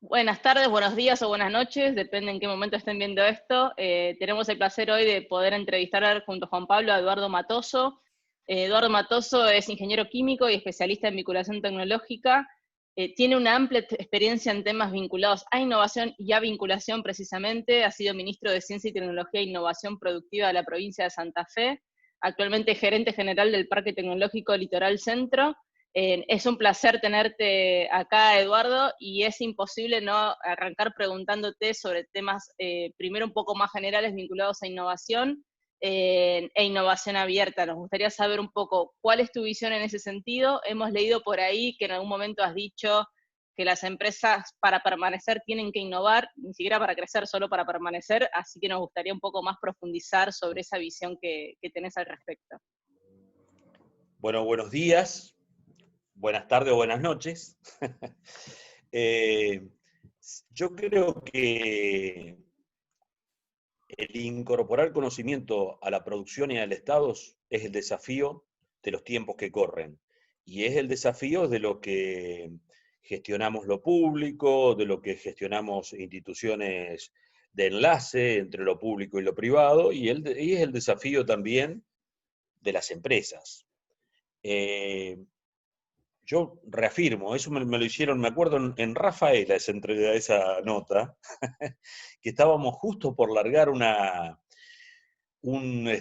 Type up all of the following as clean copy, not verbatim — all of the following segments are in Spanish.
Buenas tardes, buenos días o buenas noches, depende en qué momento estén viendo esto. Tenemos el placer hoy de poder entrevistar junto a Juan Pablo a Eduardo Matoso. Eduardo Matoso es ingeniero químico y especialista en vinculación tecnológica. Tiene una amplia experiencia en temas vinculados a innovación y a vinculación precisamente. Ha sido ministro de Ciencia y Tecnología e Innovación Productiva de la provincia de Santa Fe. Actualmente gerente general del Parque Tecnológico Litoral Centro. Es un placer tenerte acá, Eduardo, y es imposible no arrancar preguntándote sobre temas, primero un poco más generales vinculados a innovación e innovación abierta. Nos gustaría saber un poco cuál es tu visión en ese sentido. Hemos leído por ahí que en algún momento has dicho que las empresas para permanecer tienen que innovar, ni siquiera para crecer, solo para permanecer, así que nos gustaría un poco más profundizar sobre esa visión que tenés al respecto. Bueno, buenos días, buenas tardes o buenas noches. Eh, yo creo que el incorporar conocimiento a la producción y al Estado es el desafío de los tiempos que corren. Y es el desafío de lo que gestionamos lo público, de lo que gestionamos instituciones de enlace entre lo público y lo privado, y es el desafío también de las empresas. Eh, Yo reafirmo, eso me lo hicieron, me acuerdo en Rafaela, esa nota, que estábamos justo por largar un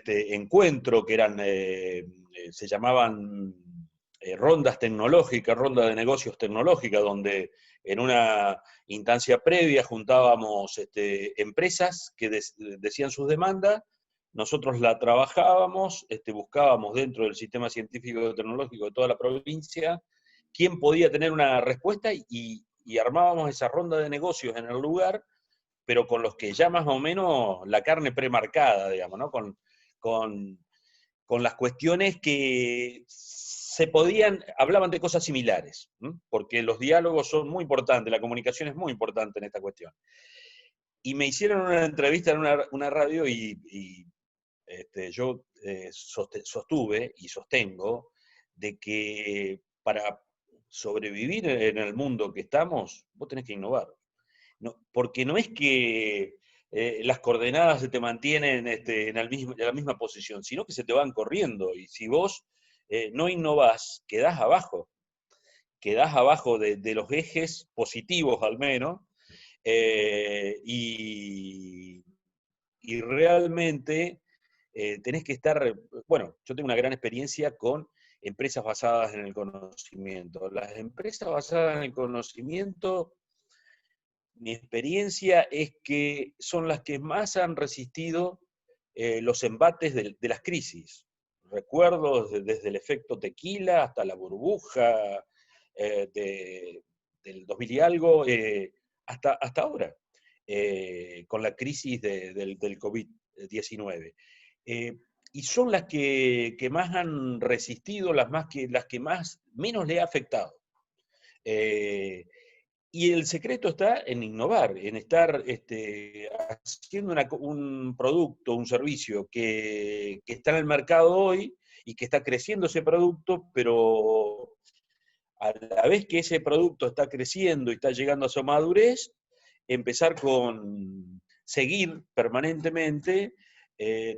encuentro que se llamaban rondas tecnológicas, rondas de negocios tecnológicas, donde en una instancia previa juntábamos empresas que decían sus demandas, nosotros la trabajábamos, buscábamos dentro del sistema científico y tecnológico de toda la provincia quién podía tener una respuesta y armábamos esa ronda de negocios en el lugar, pero con los que ya más o menos la carne premarcada, digamos, ¿no? Con, con las cuestiones que se podían, hablaban de cosas similares, ¿m? Porque los diálogos son muy importantes, la comunicación es muy importante en esta cuestión. Y me hicieron una entrevista en una radio yo sostuve y sostengo de que para sobrevivir en el mundo que estamos, vos tenés que innovar. No, porque no es que las coordenadas se te mantienen en la misma posición, sino que se te van corriendo. Y si vos no innovás, quedás abajo de los ejes positivos al menos, eh, y, y realmente tenés que estar, bueno, yo tengo una gran experiencia con empresas basadas en el conocimiento. Las empresas basadas en el conocimiento, mi experiencia es que son las que más han resistido los embates de las crisis. Recuerdo desde el efecto tequila hasta la burbuja eh, de, del 2000 y algo, hasta ahora, con la crisis del COVID-19. Y son las que más han resistido, las que más menos le ha afectado. Eh, y el secreto está en innovar, en estar haciendo un producto, un servicio que está en el mercado hoy y que está creciendo ese producto, pero a la vez que ese producto está creciendo y está llegando a su madurez, empezar con seguir permanentemente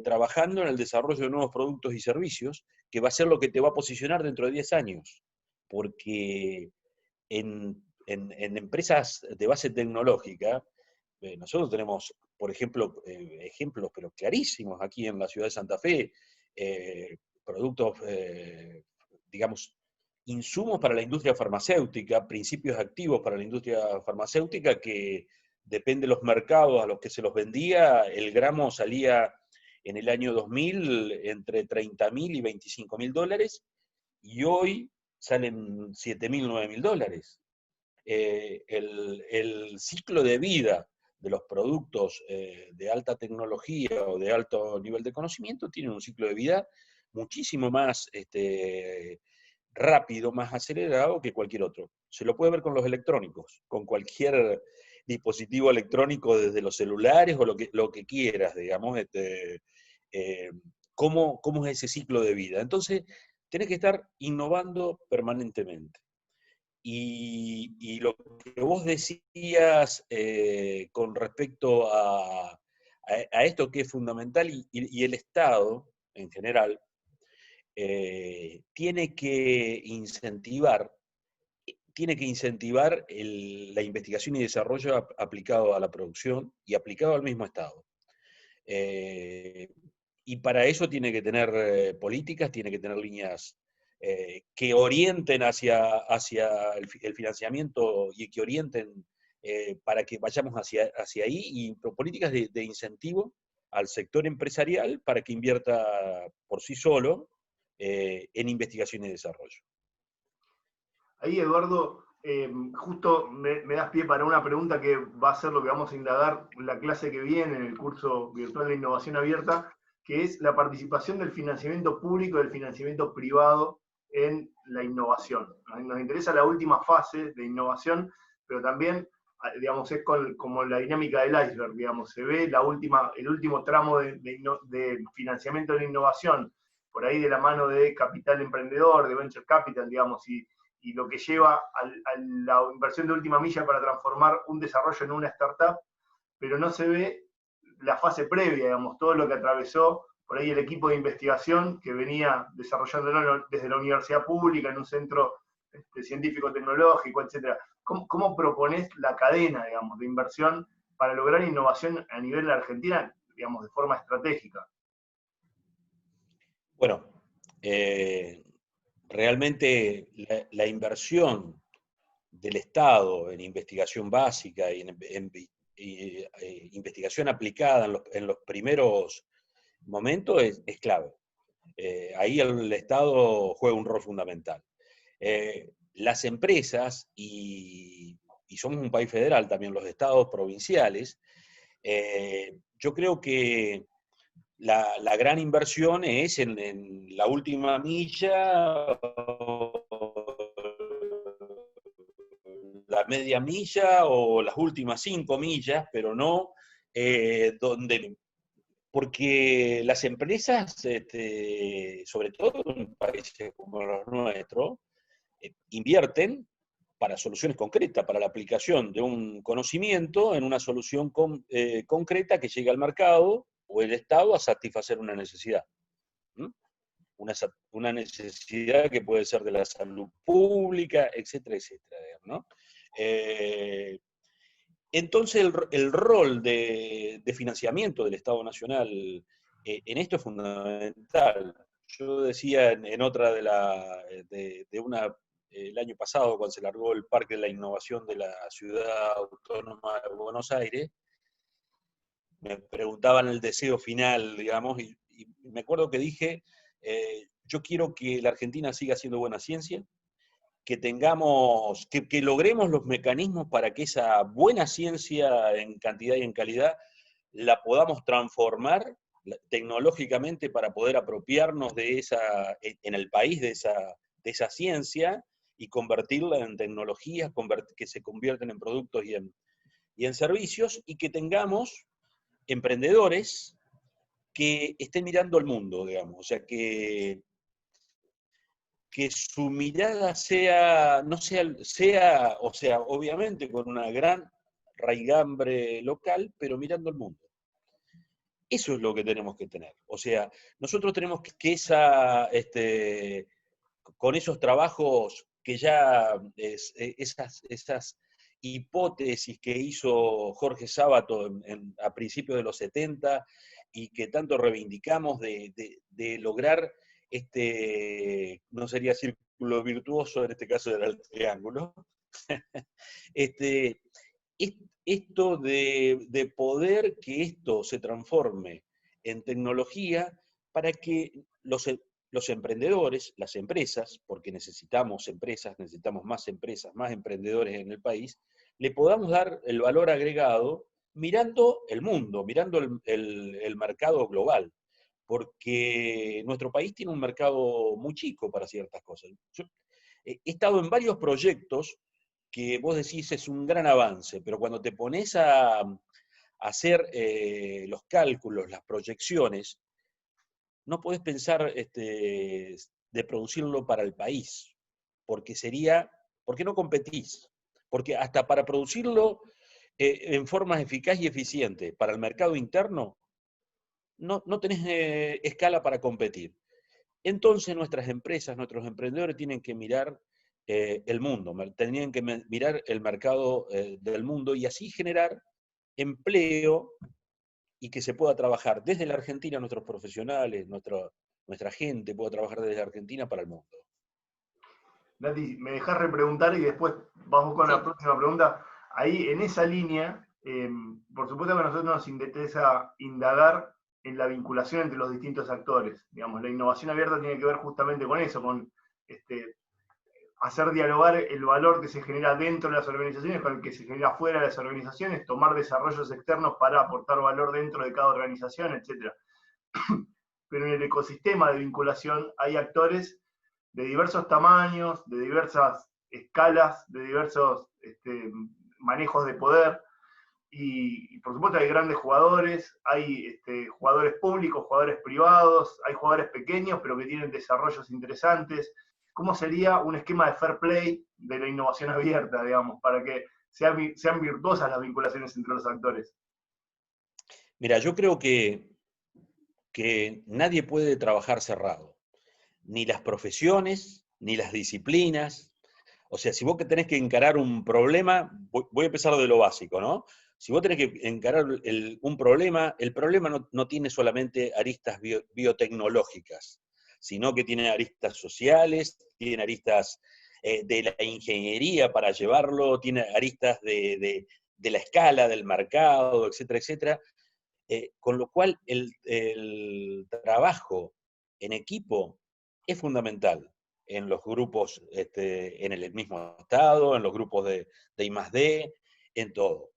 trabajando en el desarrollo de nuevos productos y servicios, que va a ser lo que te va a posicionar dentro de 10 años. Porque en empresas de base tecnológica, nosotros tenemos, por ejemplo, ejemplos, pero clarísimos aquí en la ciudad de Santa Fe, productos, digamos, insumos para la industria farmacéutica, principios activos para la industria farmacéutica, que depende de los mercados a los que se los vendía, el gramo salía en el año 2000 entre 30.000 y 25.000 dólares, y hoy salen 7.000, 9.000 dólares. El ciclo de vida de los productos de alta tecnología o de alto nivel de conocimiento tiene un ciclo de vida muchísimo más rápido, más acelerado que cualquier otro. Se lo puede ver con los electrónicos, con cualquier dispositivo electrónico, desde los celulares o lo que quieras, digamos, eh, cómo es ese ciclo de vida. Entonces, tenés que estar innovando permanentemente. Y lo que vos decías con respecto a esto que es fundamental y el Estado en general tiene que incentivar la investigación y desarrollo aplicado a la producción y aplicado al mismo Estado. Eh, y para eso tiene que tener políticas, tiene que tener líneas que orienten hacia el financiamiento y que orienten para que vayamos hacia ahí, y políticas de incentivo al sector empresarial para que invierta por sí solo en investigación y desarrollo. Ahí, Eduardo, justo me das pie para una pregunta que va a ser lo que vamos a indagar en la clase que viene, en el curso virtual de innovación abierta, que es la participación del financiamiento público y del financiamiento privado en la innovación. Nos interesa la última fase de innovación, pero también, digamos, es como la dinámica del iceberg, digamos, se ve el último tramo de financiamiento de la innovación, por ahí de la mano de capital emprendedor, de venture capital, digamos, y lo que lleva a la inversión de última milla para transformar un desarrollo en una startup, pero no se ve la fase previa, digamos, todo lo que atravesó por ahí el equipo de investigación que venía desarrollándolo desde la universidad pública en un centro científico-tecnológico, etc. ¿Cómo proponés la cadena, digamos, de inversión para lograr innovación a nivel de Argentina, digamos, de forma estratégica? Bueno, realmente la inversión del Estado en investigación básica y en investigación aplicada en los primeros momentos es clave. Ahí el Estado juega un rol fundamental. Las empresas, y somos un país federal, también los estados provinciales, yo creo que la gran inversión es en la última milla, la media milla o las últimas 5 millas, pero no porque las empresas, sobre todo en países como los nuestros, invierten para soluciones concretas, para la aplicación de un conocimiento en una solución concreta que llegue al mercado o el Estado a satisfacer una necesidad. Una necesidad que puede ser de la salud pública, etcétera, etcétera, ¿no? Entonces el rol de financiamiento del Estado Nacional en esto es fundamental. Yo decía en otra el año pasado, cuando se largó el Parque de la Innovación de la Ciudad Autónoma de Buenos Aires, me preguntaban el deseo final, digamos, y me acuerdo que dije, yo quiero que la Argentina siga haciendo buena ciencia, que logremos los mecanismos para que esa buena ciencia en cantidad y en calidad la podamos transformar tecnológicamente para poder apropiarnos en el país de esa ciencia y convertirla en tecnologías que se convierten en productos y en servicios, y que tengamos emprendedores que estén mirando al mundo, digamos, o sea, que su mirada sea, obviamente con una gran raigambre local, pero mirando al mundo. Eso es lo que tenemos que tener. O sea, nosotros tenemos que con esos trabajos que ya, esas hipótesis que hizo Jorge Sábato a principios de los 70 y que tanto reivindicamos de lograr no sería círculo virtuoso, en este caso era el triángulo, esto de poder que esto se transforme en tecnología para que los emprendedores, las empresas, porque necesitamos más empresas, más emprendedores en el país, le podamos dar el valor agregado mirando el mundo, mirando el mercado global, porque nuestro país tiene un mercado muy chico para ciertas cosas. Yo he estado en varios proyectos que vos decís es un gran avance, pero cuando te pones a hacer los cálculos, las proyecciones, no podés pensar de producirlo para el país, porque sería porque no competís. Porque hasta para producirlo en forma eficaz y eficiente para el mercado interno, no tenés escala para competir. Entonces nuestras empresas, nuestros emprendedores tienen que mirar el mundo, tenían que mirar el mercado del mundo y así generar empleo y que se pueda trabajar desde la Argentina, nuestros profesionales, nuestra gente pueda trabajar desde la Argentina para el mundo. Nati, me dejás repreguntar y después vamos con la próxima pregunta. Ahí, en esa línea, por supuesto que a nosotros nos interesa indagar en la vinculación entre los distintos actores. Digamos, la innovación abierta tiene que ver justamente con eso, con hacer dialogar el valor que se genera dentro de las organizaciones con el que se genera fuera de las organizaciones, tomar desarrollos externos para aportar valor dentro de cada organización, etc. Pero en el ecosistema de vinculación hay actores de diversos tamaños, de diversas escalas, de diversos manejos de poder, y por supuesto hay grandes jugadores, hay jugadores públicos, jugadores privados, hay jugadores pequeños pero que tienen desarrollos interesantes. ¿Cómo sería un esquema de fair play de la innovación abierta, digamos, para que sean virtuosas las vinculaciones entre los actores? Mira, yo creo que nadie puede trabajar cerrado. Ni las profesiones, ni las disciplinas. O sea, si vos que tenés que encarar un problema, voy a empezar de lo básico, ¿no? Si vos tenés que encarar un problema, el problema no tiene solamente aristas biotecnológicas, sino que tiene aristas sociales, tiene aristas de la ingeniería para llevarlo, tiene aristas de la escala, del mercado, etcétera, etcétera. Con lo cual el trabajo en equipo es fundamental en los grupos, en el mismo estado, en los grupos de I+D, en todo.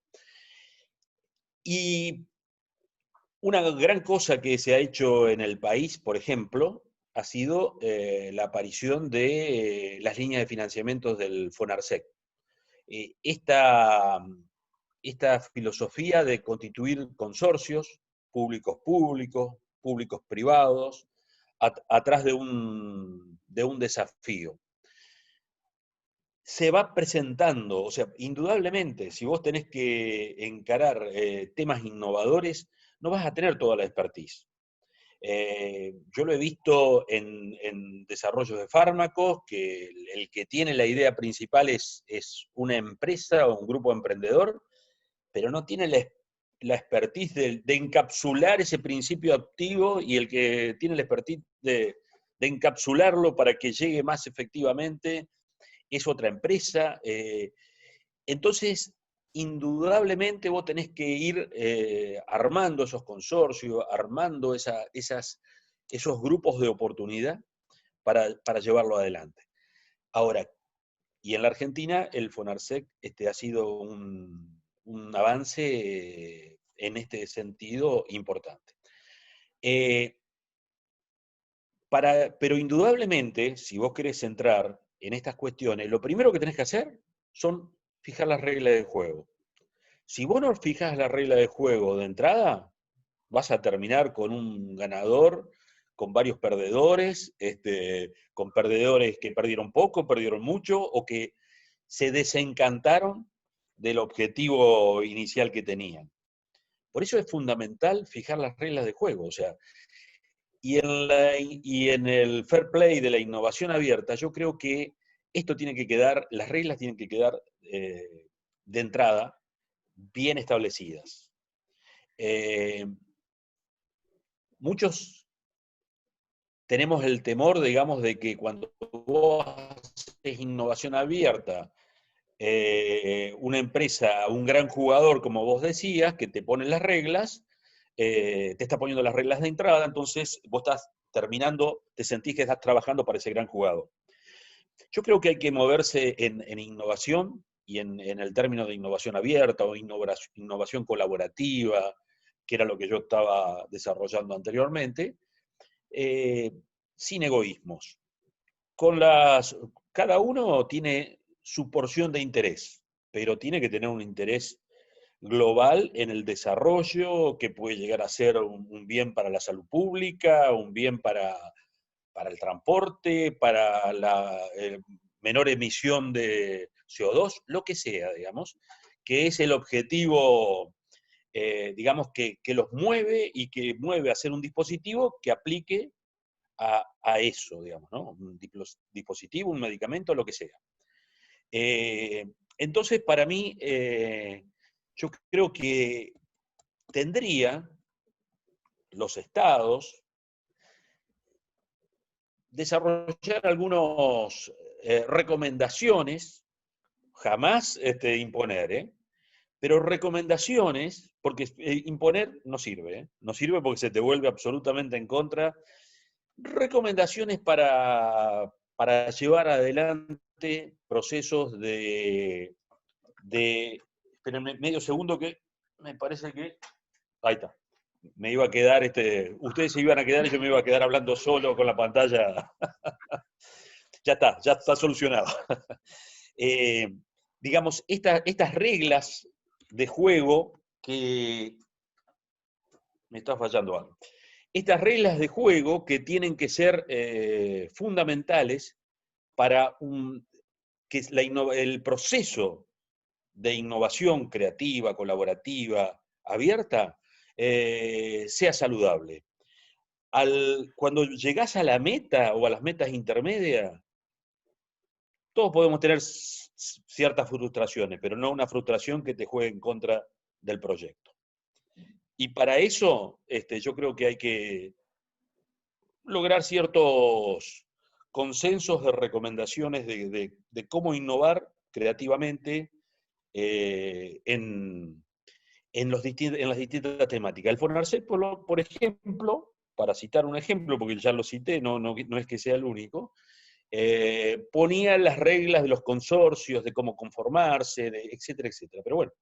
Y una gran cosa que se ha hecho en el país, por ejemplo, ha sido la aparición de las líneas de financiamiento del FONARSEC. Esta filosofía de constituir consorcios, públicos-públicos, públicos-privados, atrás de un desafío. Se va presentando, o sea, indudablemente, si vos tenés que encarar temas innovadores, no vas a tener toda la expertise. Yo lo he visto en desarrollos de fármacos, que el que tiene la idea principal es una empresa o un grupo emprendedor, pero no tiene la expertise de encapsular ese principio activo, y el que tiene la expertise de encapsularlo para que llegue más efectivamente es otra empresa. Entonces, indudablemente vos tenés que ir armando esos consorcios, armando esos grupos de oportunidad para llevarlo adelante. Ahora, y en la Argentina, el FONARSEC ha sido un avance en este sentido importante. Pero indudablemente, si vos querés entrar en estas cuestiones, lo primero que tenés que hacer son fijar las reglas del juego. Si vos no fijas las reglas del juego de entrada, vas a terminar con un ganador, con varios perdedores, con perdedores que perdieron poco, perdieron mucho, o que se desencantaron del objetivo inicial que tenían. Por eso es fundamental fijar las reglas de juego. O sea, y en el fair play de la innovación abierta, yo creo que esto tiene que quedar, las reglas tienen que quedar de entrada bien establecidas. Muchos tenemos el temor, digamos, de que cuando vos haces innovación abierta, una empresa, un gran jugador, como vos decías, que te pone las reglas, te está poniendo las reglas de entrada, entonces vos estás terminando, te sentís que estás trabajando para ese gran jugador. Yo creo que hay que moverse en innovación, y en el término de innovación abierta o innovación colaborativa, que era lo que yo estaba desarrollando anteriormente, sin egoísmos. Cada uno tiene su porción de interés, pero tiene que tener un interés global en el desarrollo, que puede llegar a ser un bien para la salud pública, un bien para el transporte, para menor emisión de CO2, lo que sea, digamos, que es el objetivo, digamos, que los mueve y que mueve a hacer un dispositivo que aplique a eso, digamos, ¿no? Un dispositivo, un medicamento, lo que sea. Entonces, para mí, yo creo que tendría los estados desarrollar algunas recomendaciones, jamás imponer, pero recomendaciones, porque imponer no sirve, no sirve porque se te vuelve absolutamente en contra. Recomendaciones para llevar adelante procesos espérenme medio segundo que me parece que, ahí está, me iba a quedar, ustedes se iban a quedar y yo me iba a quedar hablando solo con la pantalla. Ya está solucionado. Digamos, estas reglas de juego que... Me está fallando algo. Estas reglas de juego que tienen que ser fundamentales para que el proceso de innovación creativa, colaborativa, abierta, sea saludable. Cuando llegás a la meta o a las metas intermedias, todos podemos tener ciertas frustraciones, pero no una frustración que te juegue en contra del proyecto. Y para eso, yo creo que hay que lograr ciertos consensos de recomendaciones de cómo innovar creativamente en las distintas temáticas. El FONARCEP, por ejemplo, para citar un ejemplo, porque ya lo cité, no es que sea el único, ponía las reglas de los consorcios, de cómo conformarse, etcétera, etcétera. Pero bueno,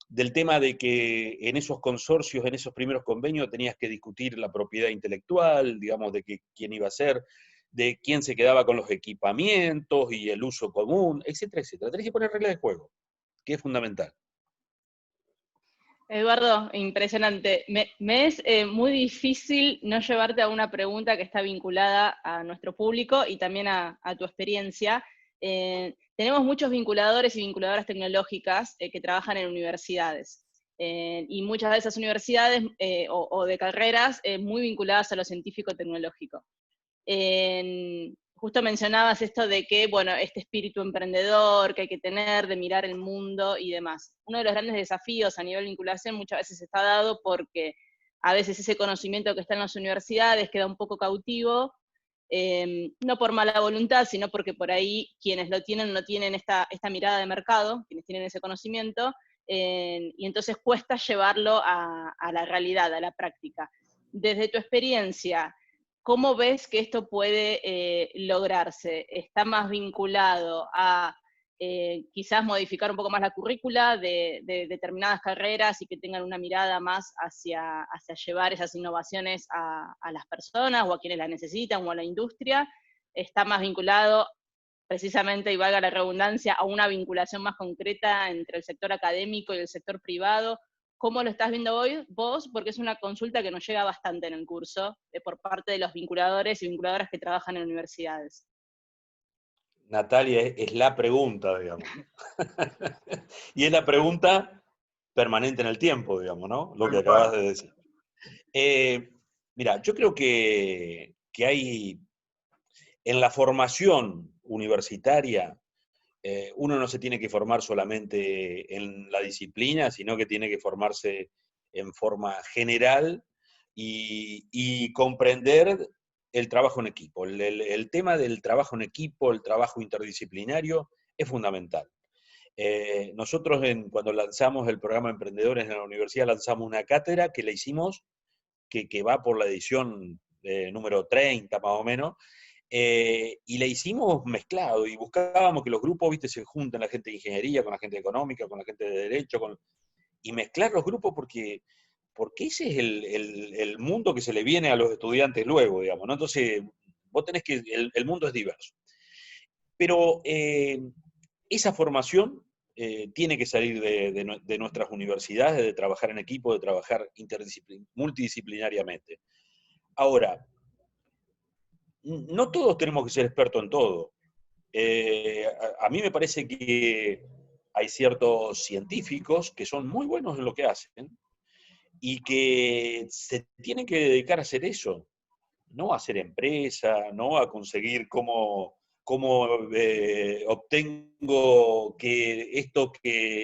del tema de que en esos consorcios, en esos primeros convenios, tenías que discutir la propiedad intelectual, digamos, de quién iba a ser, de quién se quedaba con los equipamientos y el uso común, etcétera, etcétera. Tenés que poner reglas de juego, que es fundamental. Eduardo, impresionante. Me es muy difícil no llevarte a una pregunta que está vinculada a nuestro público y también a tu experiencia. Tenemos muchos vinculadores y vinculadoras tecnológicas que trabajan en universidades. Y muchas de esas universidades o de carreras muy vinculadas a lo científico-tecnológico. Justo mencionabas esto de que, bueno, este espíritu emprendedor que hay que tener, de mirar el mundo y demás. Uno de los grandes desafíos a nivel de vinculación muchas veces está dado porque a veces ese conocimiento que está en las universidades queda un poco cautivo, no por mala voluntad, sino porque por ahí quienes lo tienen no tienen esta mirada de mercado, quienes tienen ese conocimiento, y entonces cuesta llevarlo a la realidad, a la práctica. Desde tu experiencia, ¿cómo ves que esto puede lograrse? ¿Está más vinculado a quizás modificar un poco más la currícula de determinadas carreras y que tengan una mirada más hacia llevar esas innovaciones a las personas o a quienes las necesitan o a la industria? ¿Está más vinculado precisamente, y valga la redundancia, a una vinculación más concreta entre el sector académico y el sector privado? ¿Cómo lo estás viendo hoy vos? Porque es una consulta que nos llega bastante en el curso, por parte de los vinculadores y vinculadoras que trabajan en universidades. Natalia, es la pregunta, digamos. Y es la pregunta permanente en el tiempo, digamos, ¿no? Lo que acabas de decir. Mira, yo creo que hay, en la formación universitaria, uno no se tiene que formar solamente en la disciplina, sino que tiene que formarse en forma general y comprender el trabajo en equipo. El tema del trabajo en equipo, el trabajo interdisciplinario, es fundamental. Nosotros cuando lanzamos el programa Emprendedores en la universidad, lanzamos una cátedra que la hicimos, que va por la edición número 30 más o menos, y la hicimos mezclado y buscábamos que los grupos, viste, se junten, la gente de ingeniería con la gente económica, con la gente de derecho, y mezclar los grupos porque ese es el mundo que se le viene a los estudiantes luego, digamos, ¿no? Entonces, vos tenés que, el mundo es diverso. Pero esa formación tiene que salir de nuestras universidades, de trabajar en equipo, de trabajar multidisciplinariamente. Ahora, no todos tenemos que ser expertos en todo. A mí me parece que hay ciertos científicos que son muy buenos en lo que hacen y que se tienen que dedicar a hacer eso, no a hacer empresa, no a conseguir cómo obtengo que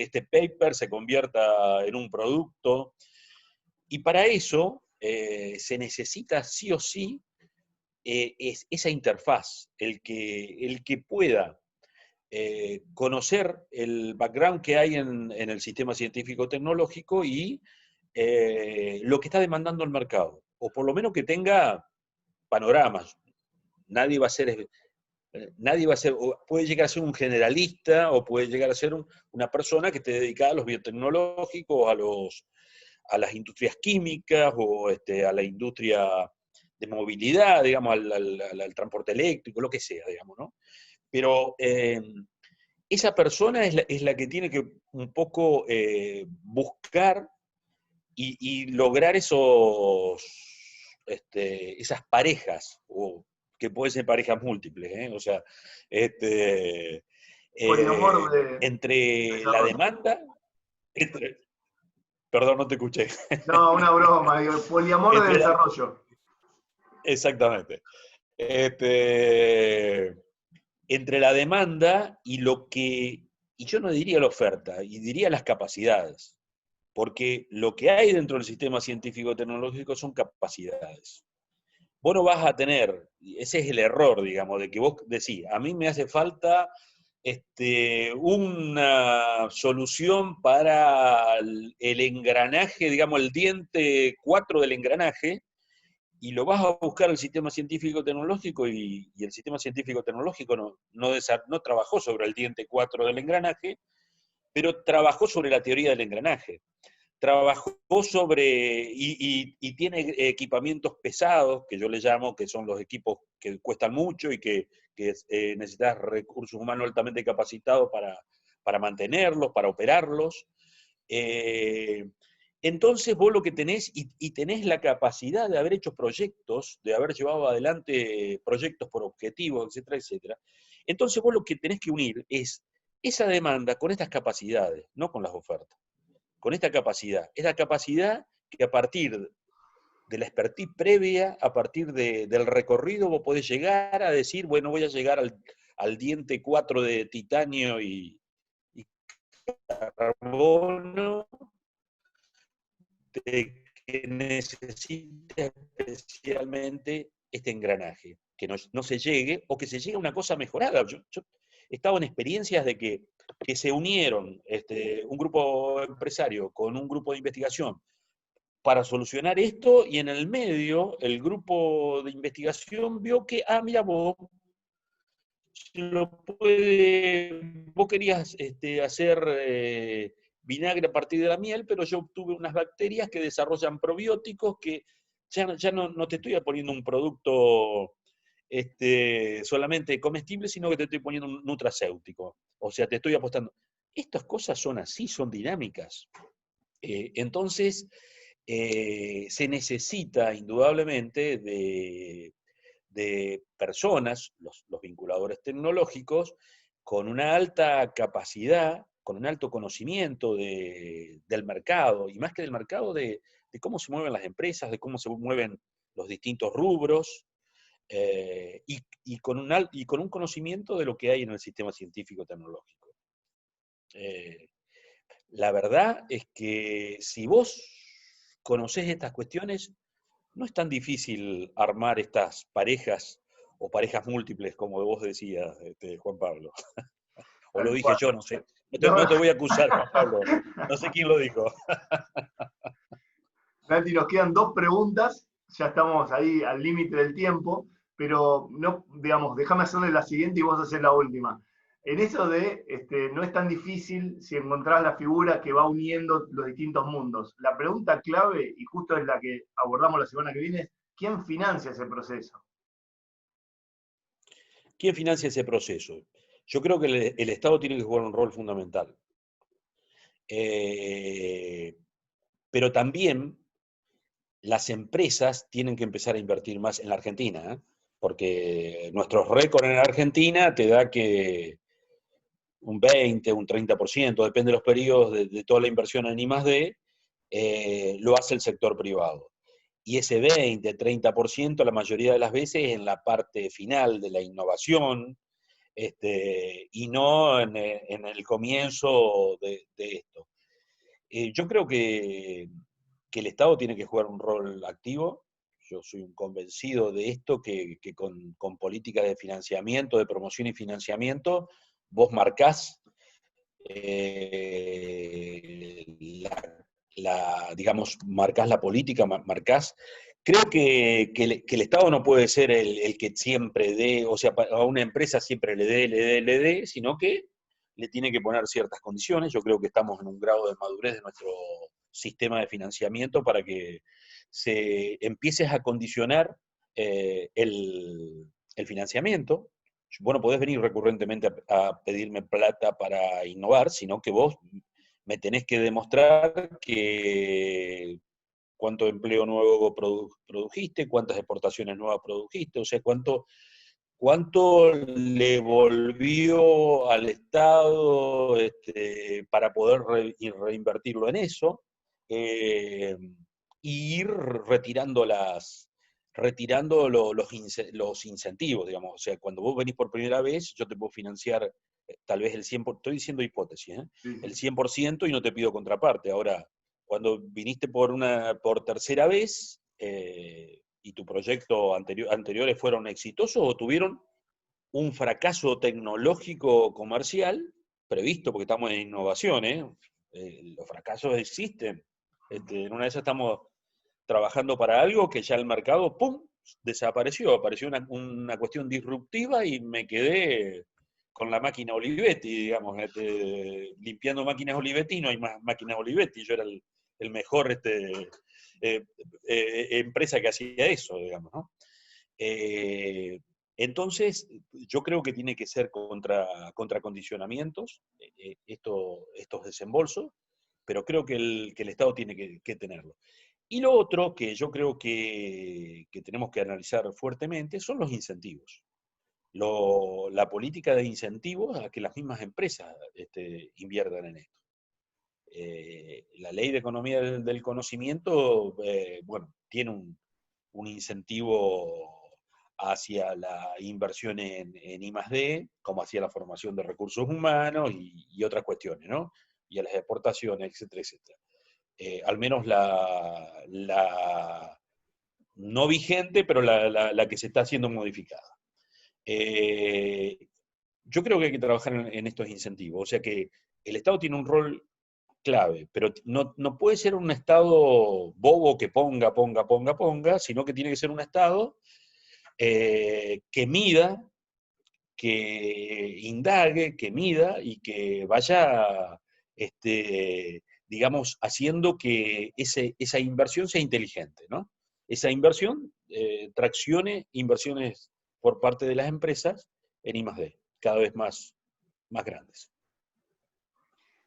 este paper se convierta en un producto. Y para eso se necesita sí o sí esa interfaz, el que pueda conocer el background que hay en el sistema científico-tecnológico y lo que está demandando el mercado, o por lo menos que tenga panoramas. Nadie va a ser, puede llegar a ser un generalista o puede llegar a ser una persona que esté dedicada a los biotecnológicos, a las industrias químicas o a la industria de movilidad, digamos, al transporte eléctrico, lo que sea, digamos, ¿no? Pero esa persona es la que tiene que un poco buscar y lograr esas parejas, o que pueden ser parejas múltiples, ¿eh? O sea, Poliamor de entre la desarrollo. demanda, perdón, no te escuché. No, una broma, digo, poliamor de Entre desarrollo. exactamente. Este, entre la demanda y yo no diría la oferta, y diría las capacidades, porque lo que hay dentro del sistema científico-tecnológico son capacidades. Vos no vas a tener, ese es el error, digamos, de que vos decís, a mí me hace falta una solución para el engranaje, digamos, el diente 4 del engranaje, y lo vas a buscar al sistema científico-tecnológico y el sistema científico-tecnológico no trabajó sobre el diente 4 del engranaje, pero trabajó sobre la teoría del engranaje. Trabajó y tiene equipamientos pesados, que yo le llamo, que son los equipos que cuestan mucho y que necesitas recursos humanos altamente capacitados para mantenerlos, para operarlos. Entonces vos lo que tenés, y tenés la capacidad de haber hecho proyectos, de haber llevado adelante proyectos por objetivos, etcétera, etcétera. Entonces vos lo que tenés que unir es esa demanda con estas capacidades, no con las ofertas, con esta capacidad. Esta capacidad que a partir de la expertise previa, a partir del recorrido, vos podés llegar a decir, bueno, voy a llegar al diente 4 de titanio y carbono, de que necesita especialmente este engranaje, que no se llegue, o que se llegue a una cosa mejorada. Yo he estado en experiencias de que se unieron un grupo empresario con un grupo de investigación para solucionar esto, y en el medio el grupo de investigación vio que, mira vos, vos querías hacer vinagre a partir de la miel, pero yo obtuve unas bacterias que desarrollan probióticos que ya no te estoy poniendo un producto solamente comestible, sino que te estoy poniendo un nutracéutico. O sea, te estoy apostando. Estas cosas son así, son dinámicas. Entonces, se necesita indudablemente de personas, los vinculadores tecnológicos, con una alta capacidad, con un alto conocimiento del mercado, y más que del mercado, de cómo se mueven las empresas, de cómo se mueven los distintos rubros, y con un conocimiento de lo que hay en el sistema científico-tecnológico. La verdad es que si vos conocés estas cuestiones, no es tan difícil armar estas parejas o parejas múltiples, como vos decías, Juan Pablo. O lo Tal dije cual. yo, no sé. No. No te voy a acusar, Juan Pablo. No sé quién lo dijo. Nati, nos quedan dos preguntas, ya estamos ahí al límite del tiempo, pero no, digamos, déjame hacerle la siguiente y vos haces la última. En eso de, no es tan difícil si encontrás la figura que va uniendo los distintos mundos. La pregunta clave, y justo es la que abordamos la semana que viene, es ¿quién financia ese proceso? ¿Quién financia ese proceso? Yo creo que el Estado tiene que jugar un rol fundamental. Pero también las empresas tienen que empezar a invertir más en la Argentina, porque nuestros récords en Argentina te da que un 20, un 30%, depende de los periodos de toda la inversión en I+D, lo hace el sector privado. Y ese 20, 30% la mayoría de las veces en la parte final de la innovación, y no en el comienzo de esto. Yo creo que el Estado tiene que jugar un rol activo. Yo soy un convencido de esto, que con políticas de financiamiento, de promoción y financiamiento, vos marcás digamos, marcás la política, marcás. Creo que el Estado no puede ser el que siempre dé, o sea, a una empresa siempre le dé, sino que le tiene que poner ciertas condiciones. Yo creo que estamos en un grado de madurez de nuestro sistema de financiamiento para que se empieces a condicionar el financiamiento. Vos no podés venir recurrentemente a pedirme plata para innovar, sino que vos me tenés que demostrar que cuánto empleo nuevo produjiste, cuántas exportaciones nuevas produjiste, o sea, cuánto le volvió al Estado para poder reinvertirlo en eso, y ir retirando los incentivos, digamos. O sea, cuando vos venís por primera vez, yo te puedo financiar tal vez el 100%, estoy diciendo hipótesis, el 100% y no te pido contraparte. Ahora, cuando viniste por tercera vez, y tu proyecto anteriores fueron exitosos o tuvieron un fracaso tecnológico comercial previsto, porque estamos en innovación, los fracasos existen. En una de esas estamos trabajando para algo que ya el mercado, ¡pum!, desapareció. Apareció una cuestión disruptiva y me quedé con la máquina Olivetti, digamos, limpiando máquinas Olivetti, no hay más máquinas Olivetti. Yo era el mejor empresa que hacía eso, digamos, ¿no? Entonces, yo creo que tiene que ser contra condicionamientos estos desembolsos, pero creo que el Estado tiene que tenerlo. Y lo otro que yo creo que tenemos que analizar fuertemente son los incentivos. La política de incentivos a que las mismas empresas inviertan en esto. La ley de economía del conocimiento, bueno, tiene un incentivo hacia la inversión en I+D, como hacia la formación de recursos humanos y otras cuestiones, ¿no? Y a las exportaciones, etcétera, etcétera. Al menos la no vigente, pero la que se está haciendo modificada. Yo creo que hay que trabajar en estos incentivos, o sea que el Estado tiene un rol clave, pero no puede ser un Estado bobo que ponga, sino que tiene que ser un Estado que mida, que indague, que mida y que vaya, digamos, haciendo que esa inversión sea inteligente, ¿no? Esa inversión traccione inversiones por parte de las empresas en I+D, cada vez más grandes.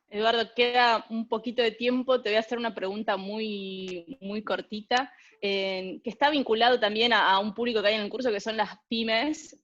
Eduardo, queda un poquito de tiempo, te voy a hacer una pregunta muy, muy cortita, que está vinculado también a un público que hay en el curso, que son las pymes,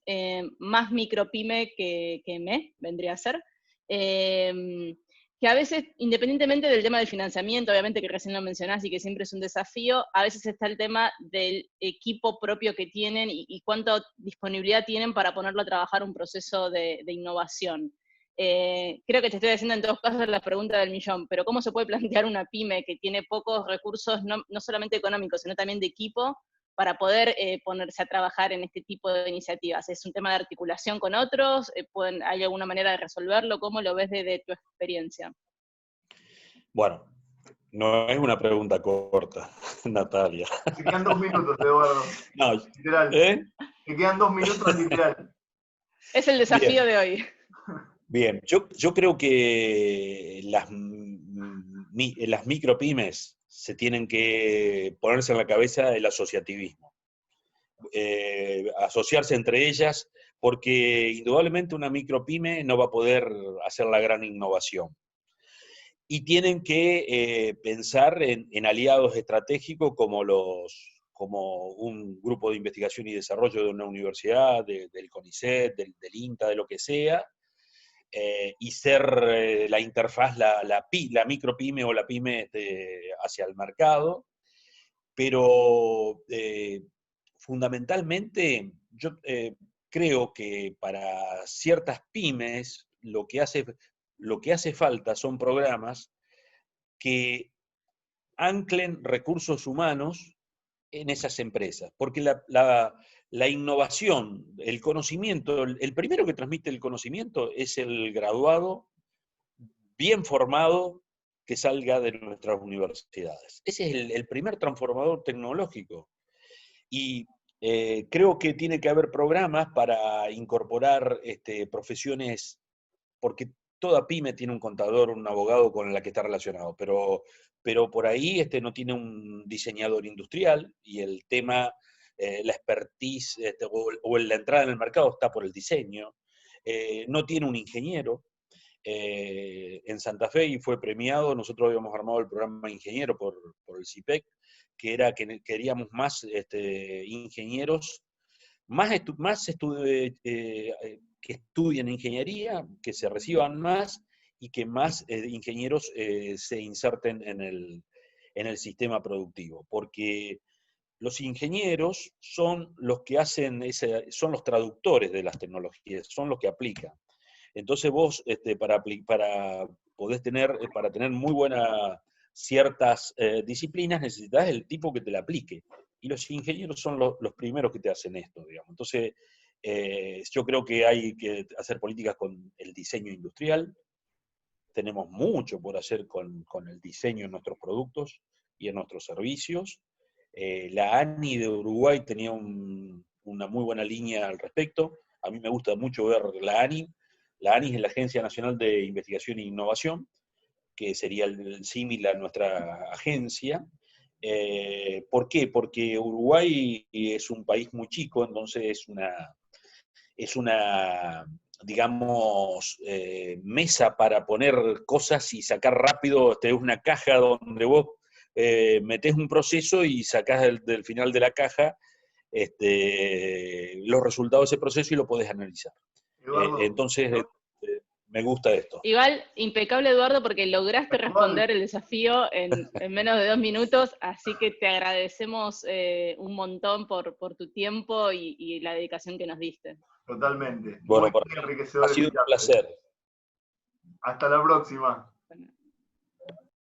más micropyme que ME, vendría a ser, que a veces, independientemente del tema del financiamiento, obviamente que recién lo mencionás y que siempre es un desafío, a veces está el tema del equipo propio que tienen y cuánta disponibilidad tienen para ponerlo a trabajar un proceso de innovación. Creo que te estoy haciendo en todos casos la pregunta del millón, pero ¿cómo se puede plantear una pyme que tiene pocos recursos, no solamente económicos, sino también de equipo, para poder ponerse a trabajar en este tipo de iniciativas? ¿Es un tema de articulación con otros? ¿Hay alguna manera de resolverlo? ¿Cómo lo ves desde tu experiencia? Bueno, no es una pregunta corta, Natalia. Te quedan 2 minutos, Eduardo. No, literal. Te quedan 2 minutos literal. Es el desafío de hoy. Bien, yo creo que las micropymes se tienen que ponerse en la cabeza el asociativismo. Asociarse entre ellas, porque indudablemente una micropyme no va a poder hacer la gran innovación. Y tienen que pensar en aliados estratégicos como como un grupo de investigación y desarrollo de una universidad, del CONICET, del INTA, de lo que sea, y ser la interfaz, la micropyme o la pyme hacia el mercado. Pero fundamentalmente yo creo que para ciertas pymes lo que hace falta son programas que anclen recursos humanos en esas empresas, porque la innovación, el conocimiento, el primero que transmite el conocimiento es el graduado bien formado que salga de nuestras universidades. Ese es el primer transformador tecnológico. Y creo que tiene que haber programas para incorporar profesiones, porque toda pyme tiene un contador, un abogado con la que está relacionado, pero por ahí no tiene un diseñador industrial, y el tema, la expertise o la entrada en el mercado está por el diseño. No tiene un ingeniero. En Santa Fe, y fue premiado, nosotros habíamos armado el programa ingeniero por el CIPEC, que era que queríamos más ingenieros, que estudien ingeniería, que se reciban más, y que más ingenieros se inserten en el sistema productivo, porque los ingenieros son los que son los traductores de las tecnologías, son los que aplican. Entonces vos, para tener muy buenas ciertas disciplinas, necesitas el tipo que te la aplique. Y los ingenieros son los primeros que te hacen esto, digamos. Entonces, yo creo que hay que hacer políticas con el diseño industrial. Tenemos mucho por hacer con el diseño en nuestros productos y en nuestros servicios. La ANI de Uruguay tenía una muy buena línea al respecto. A mí me gusta mucho ver la ANI. La ANI es la Agencia Nacional de Investigación e Innovación, que sería el símil a nuestra agencia. ¿Por qué? Porque Uruguay es un país muy chico, entonces es una digamos, mesa para poner cosas y sacar rápido. Es una caja donde vos metés un proceso y sacás del final de la caja los resultados de ese proceso y lo podés analizar. Entonces, me gusta esto. Igual, impecable, Eduardo, porque lograste responder el desafío en menos de 2 minutos, así que te agradecemos un montón por tu tiempo y la dedicación que nos diste. Totalmente. Bueno, muy enriquecedor. ha sido un placer. Hasta la próxima.